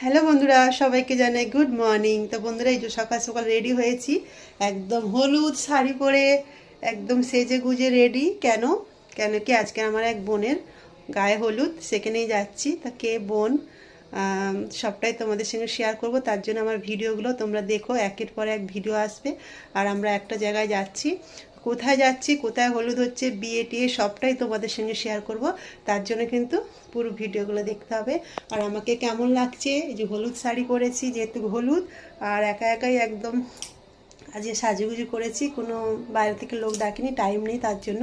Hello বন্ধুরা, সবাইকে জানাই গুড মর্নিং। তো বন্ধুরা, এই যে সকাল সকাল রেডি হয়েছি, একদম হলুদ শাড়ি পরে একদম সেজে গুজে রেডি। কেন কেন কি আজকে আমার এক বোনের গায়ে হলুদ, সেখানেই যাচ্ছি। তা কে বোন সবটাই তোমাদের সঙ্গে শেয়ার করব। তার জন্য আমার ভিডিওগুলো তোমরা দেখো, একের পর এক ভিডিও আসবে। আর আমরা একটা জায়গায় যাচ্ছি, কোথায় যাচ্ছি, কোথায় হলুদ হচ্ছে, বিয়ে টিয়ে সবটাই তোমাদের সঙ্গে শেয়ার করব। তার জন্য কিন্তু পুরো ভিডিওগুলো দেখতে হবে। আর আমাকে কেমন লাগছে, এই যে হলুদ শাড়ি পরেছি যেহেতু হলুদ, আর একা একাই একদম আজকে সাজুগুজু করেছি, কোনো বাইরে থেকে লোক ডাকিনি, টাইম নেই। তার জন্য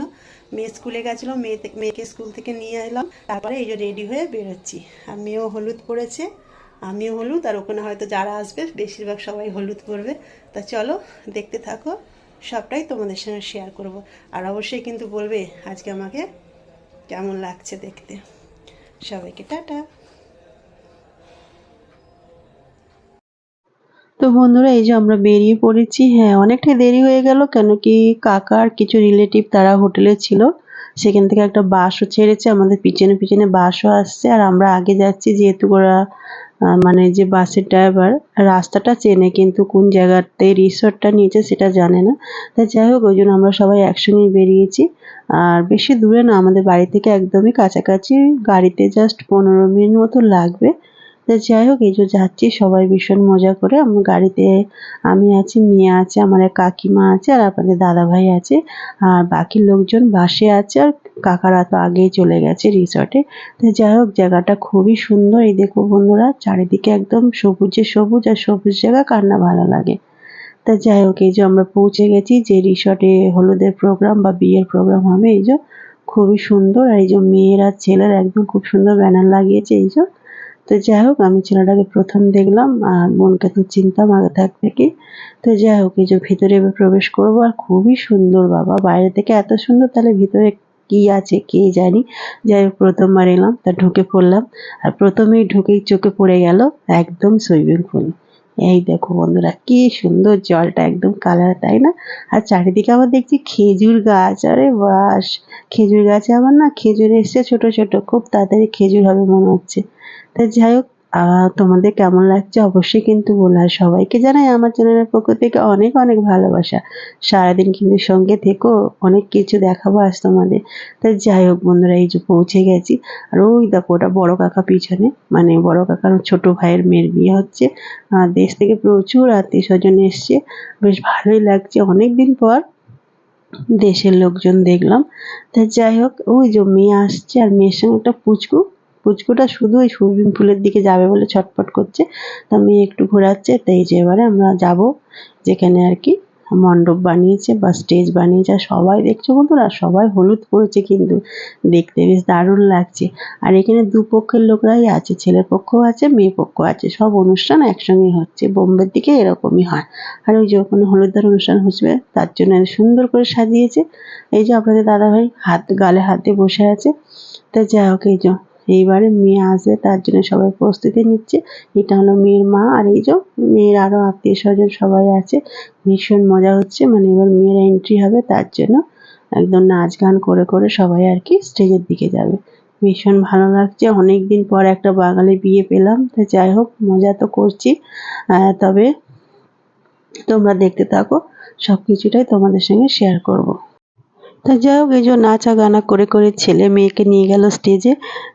মেয়ে স্কুলে গেছিলো, মেয়েকে স্কুল থেকে নিয়ে এলাম, তারপরে এই যে রেডি হয়ে বেরোচ্ছি। আর মেয়েও হলুদ পরেছে, আমিও হলুদ, আর ওখানে হয়তো যারা আসবে বেশিরভাগ সবাই হলুদ পরবে। তা চলো দেখতে থাকো, সবটাই তোমাদের সঙ্গে শেয়ার করব। আর অবশ্যই কিন্তু বলবে আজকে আমাকে কেমন লাগছে দেখতে। সবাইকে টাটা। তো বন্ধুরা, এই যে আমরা বেরিয়ে পড়েছি। হ্যাঁ, অনেকটাই দেরি হয়ে গেল, কেন কি কাকার কিছু রিলেটিভ তারা হোটেলে ছিল, সেখান থেকে একটা বাসও ছেড়েছে, আমাদের পিছনে পিছনে বাসও আসছে। আর আমরা আগে যাচ্ছি, যেহেতু ওরা মানে যে বাসের ড্রাইভার রাস্তাটা চেনে, কিন্তু কোন জায়গাতে রিসর্টটা নিয়েছে সেটা জানে না। তাই যাই হোক, ওই জন্য আমরা সবাই একসঙ্গেই বেরিয়েছি। আর বেশি দূরে না, আমাদের বাড়ি থেকে একদমই কাছাকাছি, গাড়িতে জাস্ট 15 মিনিট মতো লাগবে। তো যাই হোক, এই যে যাচ্ছি সবাই ভীষণ মজা করে। আমার গাড়িতে আমি আছি, মেয়ে আছে, আমার এক কাকিমা আছে, আর আপনাদের দাদা ভাই আছে। আর বাকি লোকজন বাসে আছে, আর কাকারা তো আগেই চলে গেছে রিসর্টে। তো যাই হোক, জায়গাটা খুবই সুন্দর। এই দেখো বন্ধুরা, চারিদিকে একদম সবুজে সবুজ, আর সবুজ জায়গা কার না ভালো লাগে। তা যাই হোক, এই যে আমরা পৌঁছে গেছি যে রিসর্টে হলুদের প্রোগ্রাম বা বিয়ের প্রোগ্রাম হবে। এই যে খুবই সুন্দর, আর এই যে মেয়েরা ছেলেরা একদম খুব সুন্দর ব্যানার লাগিয়েছে। এই যে, তো যাই হোক, আমি ছেলেটাকে প্রথম দেখলাম, আর বোনকে তো চিনতাম আগে থেকে। তো যাই হোক, এই যে ভিতরে এবার প্রবেশ করবো, আর খুবই সুন্দর বাবা, বাইরে থেকে এত সুন্দর, তাহলে ভিতরে কি আছে কে জানি। যাই হোক, প্রথমবার এলাম, তা ঢুকে পড়লাম। আর প্রথমেই ঢুকেই চোখে পড়ে গেল একদম সুইমিং পুল। এই দেখো বন্ধুরা, কি সুন্দর জলটা, একদম কালার, তাই না? আর চারিদিকে আবার দেখছি খেজুর গাছ, আরে বাস! খেজুর গাছে আবার না খেজুর এসছে ছোট ছোট, খুব তাড়াতাড়ি খেজুর হবে মনে হচ্ছে। তা যাই হোক, তোমাদের কেমন লাগছে অবশ্যই কিন্তু বলো। আর সবাইকে জানাই আমার চ্যানেলের পক্ষ থেকে অনেক অনেক ভালোবাসা। সারাদিন কিন্তু সঙ্গে থেকো, অনেক কিছু দেখাবো আজ তোমাদের। তাই যাই হোক বন্ধুরা, এই যে পৌঁছে গেছি। আর ওই দেখো, ওটা বড় কাকা পিছনে, মানে বড় কাকার ছোট ভাইয়ের মেয়ের বিয়ে হচ্ছে। দেশ থেকে প্রচুর আত্মীয় স্বজন এসছে, বেশ ভালোই লাগছে, অনেকদিন পর দেশের লোকজন দেখলাম। তা যাই হোক, ওই যে মেয়ে আসছে, আর মেয়ের সঙ্গে একটা পুচকু, পুচকুটা শুধু ওই সুইমিং পুলের দিকে যাবে বলে ছটফট করছে। তা মেয়ে একটু ঘোরাচ্ছে। তাই যে এবারে আমরা যাব যেখানে আর কি মণ্ডপ বানিয়েছে বা স্টেজ বানিয়েছে। আর সবাই দেখছো বন্ধুরা, সবাই হলুদ পরেছে, কিন্তু দেখতে বেশ দারুণ লাগছে। আর এখানে দুপক্ষের লোকরাই আছে, ছেলের পক্ষও আছে, মেয়ে পক্ষ আছে, সব অনুষ্ঠান একসঙ্গে হচ্ছে। বোম্বের দিকে এরকমই হয়। আর ওই যে ওখানে হলুদের অনুষ্ঠান হচ্ছে, তার জন্য সুন্দর করে সাজিয়েছে। এই যে আপনাদের দাদাভাই গালে হাত দিয়ে বসে আছে। তা যাই হোক, এই যে এইবারে মেয়ে আসবে, তার জন্য সবাই প্রস্তুতি নিচ্ছে। এটা হলো মেয়ের মা, আর এই যে মেয়ের আরো আত্মীয় স্বজন সবাই আছে। ভীষণ মজা হচ্ছে, মানে এবার মেয়ের এন্ট্রি হবে, তার জন্য একদম নাচ গান করে করে সবাই আর কি স্টেজের দিকে যাবে। ভীষণ ভালো লাগছে, অনেকদিন পর একটা বাঙালি বিয়ে পেলাম। তা যাই হোক, মজা তো করছি। তবে তোমরা দেখতে থাকো, সবকিছুটাই তোমাদের সঙ্গে শেয়ার করব। তা যাই হোক, এই যে নাচা গানা করে করে ছেলে মেয়েকে নিয়ে গেল স্টেজে।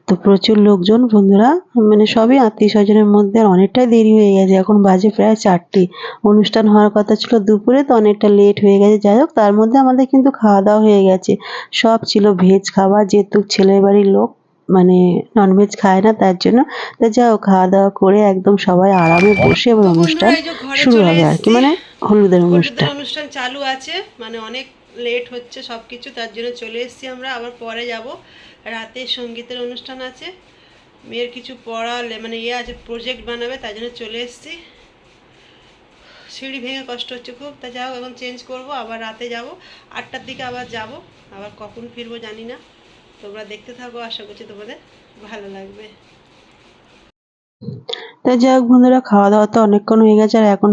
তো প্রচুর লোকজন বন্ধুরা, মানে সবই আত্মীয় স্বজনের মধ্যে। আর অনেকটাই দেরি হয়ে গেছে, এখন বাজে প্রায় 4টে। অনুষ্ঠান হওয়ার কথা ছিল দুপুরে, তো অনেকটা লেট হয়ে গেছে। যাই হোক, তার মধ্যে আমাদের কিন্তু খাওয়া দাওয়া হয়ে গেছে। সব ছিল ভেজ খাবার, যেহেতু ছেলের বাড়ির লোক মানে ননভেজ খায় না, তার জন্য। তা যাই হোক, খাওয়া দাওয়া করে একদম সবাই আরামে বসে এবার তো অনুষ্ঠান বন্ধুরা, এই যে ঘরে শুরু চলে হবে আর কি, এসেছি, মানে হলুদের হলুদের অনুষ্ঠান। অনুষ্ঠান চালু আছে, মানে অনেক লেট হচ্ছে সব কিছু, তার জন্য চলে এসেছি আমরা। আবার পরে যাব, রাতে সঙ্গীতের অনুষ্ঠান আছে, মেয়ের কিছু পড়ালে মানে আছে, প্রজেক্ট বানাবে, তার জন্য চলে এসেছি। সিঁড়ি ভেঙে কষ্ট হচ্ছে খুব। তা যাও, এখন চেঞ্জ করব, আবার রাতে যাব, 8টার দিকে আবার যাব। আবার কখন ফিরবো জানি না, তোমরা দেখতে থাকো, আশা করছি তোমাদের ভালো লাগবে। তা যাই হোক বন্ধুরা, খাওয়া দাওয়া তো অনেকক্ষণ হয়ে গেছে, আর এখন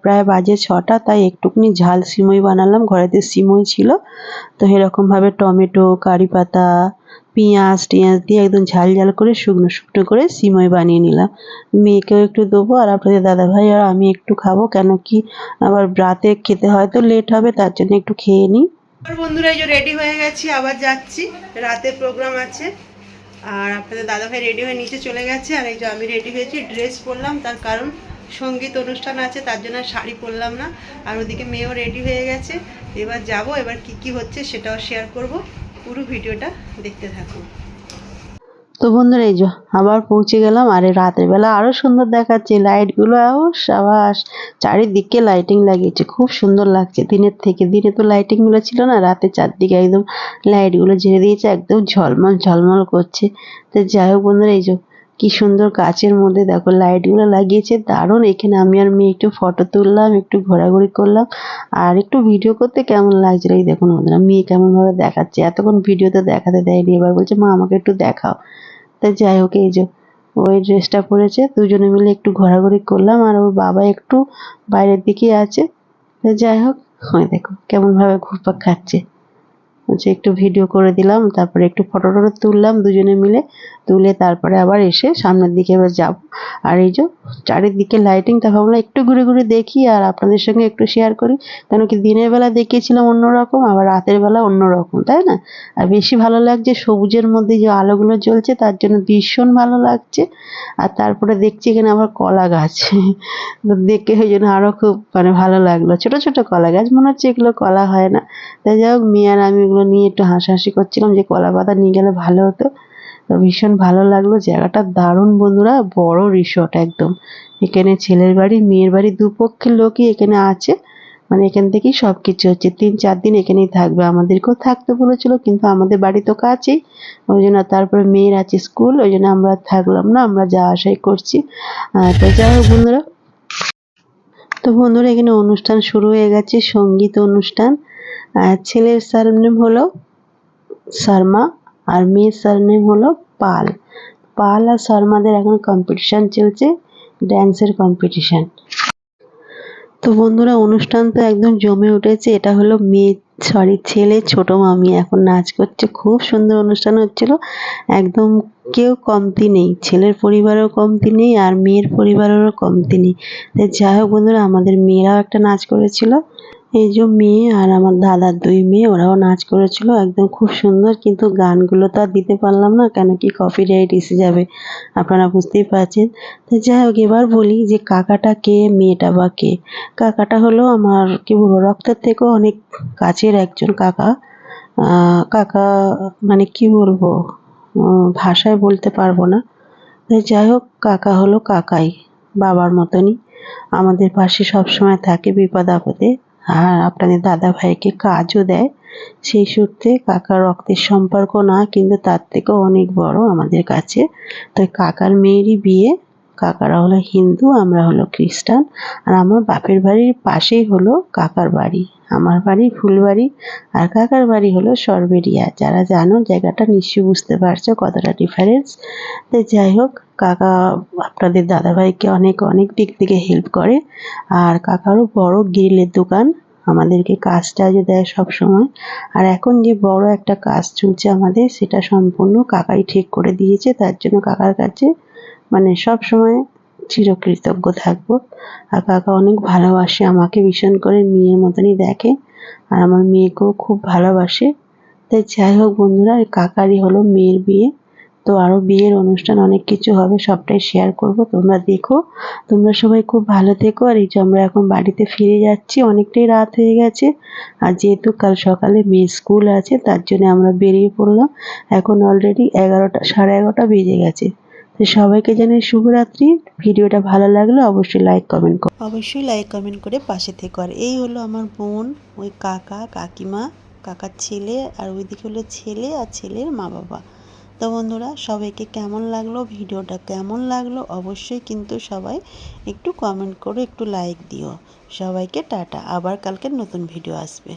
প্রায় বাজে 6টা। তাই একটুখানি ঝাল সিমই বানালাম, ঘরেতে সিমই ছিল। তো এরকম ভাবে টমেটো, কারি পাতা, পেঁয়াজ টিয়াজ দিয়ে একদম ঝাল ঝাল করে শুকনো শুকনো করে সিমই বানিয়ে নিলাম। মেয়েকেও একটু দেবো আর আপনাদের দাদাভাই আর আমি একটু খাবো, কেন কি আবার রাতে খেতে হয়তো লেট হবে, তার জন্য একটু খেয়ে নিই। আর বন্ধুরা এই যে রেডি হয়ে গেছি, আবার যাচ্ছি, রাতে প্রোগ্রাম আছে। আর আপনাদের দাদাভাই রেডি হয়ে নিচে চলে গেছে, আর এই যে আমি রেডি হয়েছি, ড্রেস পরলাম, তার কারণ সঙ্গীত অনুষ্ঠান আছে, তার জন্য শাড়ি পরলাম না। আর ওদিকে মেয়েও রেডি হয়ে গেছে। এবার যাব, এবার কি কি হচ্ছে সেটাও শেয়ার করব, পুরো ভিডিওটা দেখতে থাকুন। তো বন্ধুরা এই যে আবার পৌঁছে গেলাম, আর এই রাতের বেলা আরো সুন্দর দেখাচ্ছে লাইটগুলো, সাবাস, চারিদিকে লাইটিং লাগিয়েছে, খুব সুন্দর লাগছে দিনের থেকে। দিনে তো লাইটিং গুলো ছিল না, রাতে চারদিকে একদম লাইট গুলো ঝেড়ে দিয়েছে, একদম ঝলমল ঝলমল করছে। তো যাই হোক বন্ধুরা এই যে কি সুন্দর কাচের মধ্যে দেখো লাইট গুলো লাগিয়েছে, দারুণ। এখানে আমি আর মেয়ে একটু ফটো তুললাম, একটু ঘোরাঘুরি করলাম, আর একটু ভিডিও করতে কেমন লাগছিল এই দেখুন বন্ধুরা, মেয়ে কেমন ভাবে দেখাচ্ছে। এতক্ষণ ভিডিওতে দেখাতে দেয়নি, এবার বলছে মা আমাকে একটু দেখাও। তা যাই হোক এই যে ওই ড্রেসটা পরেছে, দুজনে মিলে একটু ঘোরাঘুরি করলাম, আর ওর বাবা একটু বাইরের দিকে আছে। তা যাই হোক ওই দেখো কেমন ভাবে ঘুরপাক খাচ্ছে। বলছে একটু ভিডিও করে দিলাম, তারপরে একটু ফটো টটো তুললাম দুজনে মিলে, তুলে তারপরে আবার এসে সামনের দিকে এবার যাব। আর এই যে চারিদিকে লাইটিংটা ভাবলাম একটু ঘুরে ঘুরে দেখি আর আপনাদের সঙ্গে একটু শেয়ার করি, কেন কি দিনের বেলা দেখিয়েছিলাম অন্যরকম, আবার রাতের বেলা অন্যরকম, তাই না? আর বেশি ভালো লাগছে সবুজের মধ্যে যে আলোগুলো জ্বলছে, তার জন্য ভীষণ ভালো লাগছে। আর তারপরে দেখছি এখানে আবার কলা গাছ তো দেখে ওই জন্য আরো খুব মানে ভালো লাগলো, ছোট ছোট কলা গাছ, মনে হচ্ছে এগুলো কলা হয় না। তাই যাই হোক মেয়ে আর আমি ওগুলো নিয়ে একটু হাসাহাসি করছিলাম যে কলা পাতা নিয়ে গেলে ভালো হতো। তো ভীষণ ভালো লাগলো, জায়গাটা দারুণ বন্ধুরা, বড় রিসর্ট একদম। এখানে ছেলের বাড়ি মেয়ের বাড়ি দুপক্ষের লোকই এখানে আছে, মানে এখান থেকেই সবকিছু হচ্ছে। 3-4 দিন এখানেই থাকবে, আমাদেরকেও থাকতে বলেছিল, কিন্তু আমাদের বাড়ি তো কাছেই, ওই জন্য। তারপরে মেয়ের আছে স্কুল, ওই জন্য আমরা থাকলাম না, আমরা যাওয়া আসাই করছি। তো যাই হোক বন্ধুরা, এখানে অনুষ্ঠান শুরু হয়ে গেছে, সঙ্গীত অনুষ্ঠান। ছেলের সারনেম হলো শর্মা, আর মেয়ের সারনেম হলো পাল। পাল আর শর্মাদের এখন কম্পিটিশন চলছে, ড্যান্সের কম্পিটিশন। তো বন্ধুরা অনুষ্ঠান তো একদম জমে উঠেছে। এটা হলো ছেলে ছোট মামি এখন নাচ করছে, খুব সুন্দর অনুষ্ঠান হচ্ছিল, একদম কেউ কমতি নেই, ছেলের পরিবারেও কমতি নেই আর মেয়ের পরিবারেরও কমতি নেই। তাই যাই হোক বন্ধুরা, আমাদের মেয়েরাও একটা নাচ করেছিল, এই যে মেয়ে আর আমার দাদার 2 মেয়ে, ওরাও নাচ করেছিল, একদম খুব সুন্দর। কিন্তু গানগুলো তো আর দিতে পারলাম না, কেন কি কপিরাইট এসে যাবে, আপনারা বুঝতেই পারছেন। তো যাই হোক এবার বলি যে কাকাটা কে, মেয়েটা বা কে। কাকাটা হলো আমার কি বলবো রক্তের থেকেও অনেক কাছের একজন কাকা। কাকা মানে কি বলবো, ভাষায় বলতে পারবো না। তো যাই হোক কাকা হলো কাকাই, বাবার মতনই আমাদের পাশে সবসময় থাকে বিপদ আপদে। আর আপনাদের দাদা ভাইকে কাজও দেয়, সেই সূত্রে কাকার রক্তের সম্পর্ক না, কিন্তু তার থেকেও অনেক বড় আমাদের কাছে। তো কাকার মেয়েরই বিয়ে, কাকারা হলো হিন্দু, আমরা হলো খ্রিস্টান। আর আমার বাপের বাড়ির পাশেই হলো কাকার বাড়ি, আমার বাড়ি ফুলবাড়ি, আর কাকার বাড়ি হলো সরবেরিয়া। যারা জানো জায়গাটা নিশ্চয়ই বুঝতে পারছো কতটা ডিফারেন্স। তো যাই হোক কাকা আপনাদের দাদাভাইকে অনেক অনেক দিক থেকে হেল্প করে, আর কাকারও বড় গ্রিলের দোকান, আমাদেরকে কাজ টাজও দেয় সব সময়। আর এখন যে বড় একটা কাজ চলছে আমাদের, সেটা সম্পূর্ণ কাকাই ঠিক করে দিয়েছে, তার জন্য কাকার কাছে মানে সব সময় চিরকৃতজ্ঞ থাকবো। আর কাকা অনেক ভালোবাসে আমাকে, ভীষণ করে মেয়ের মতনই দেখে, আর আমার মেয়েকেও খুব ভালোবাসে। তাই যাই হোক বন্ধুরা, কাকারই হলো মেয়ের বিয়ে। তো আরো বিয়ের অনুষ্ঠান অনেক কিছু হবে, সবটাই শেয়ার করব, তোমরা দেখো। তোমরা সবাই খুব ভালো থেকো। আর এই যে আমরা এখন বাড়িতে ফিরে যাচ্ছি, অনেকটাই রাত হয়ে গেছে, আর যেহেতু কাল সকালে মেয়ের স্কুল আছে, তার জন্য আমরা বেরিয়ে পড়লাম। এখন অলরেডি 11টা, 11:30 বেজে গেছে। তো সবাইকে জানাই শুভরাত্রি। ভিডিওটা ভালো লাগলে অবশ্যই লাইক কমেন্ট করে পাশে থেকো। আর এই হলো আমার বোন, ওই কাকা কাকিমা, কাকার ছেলে, আর ওইদিকে হলো ছেলে আর ছেলের মা বাবা। তো বন্ধুরা সবাইকে কেমন লাগলো, ভিডিওটা কেমন লাগলো অবশ্যই কিন্তু সবাই একটু কমেন্ট করো, একটু লাইক দিও। সবাইকে টাটা, আবার কালকে নতুন ভিডিও আসবে।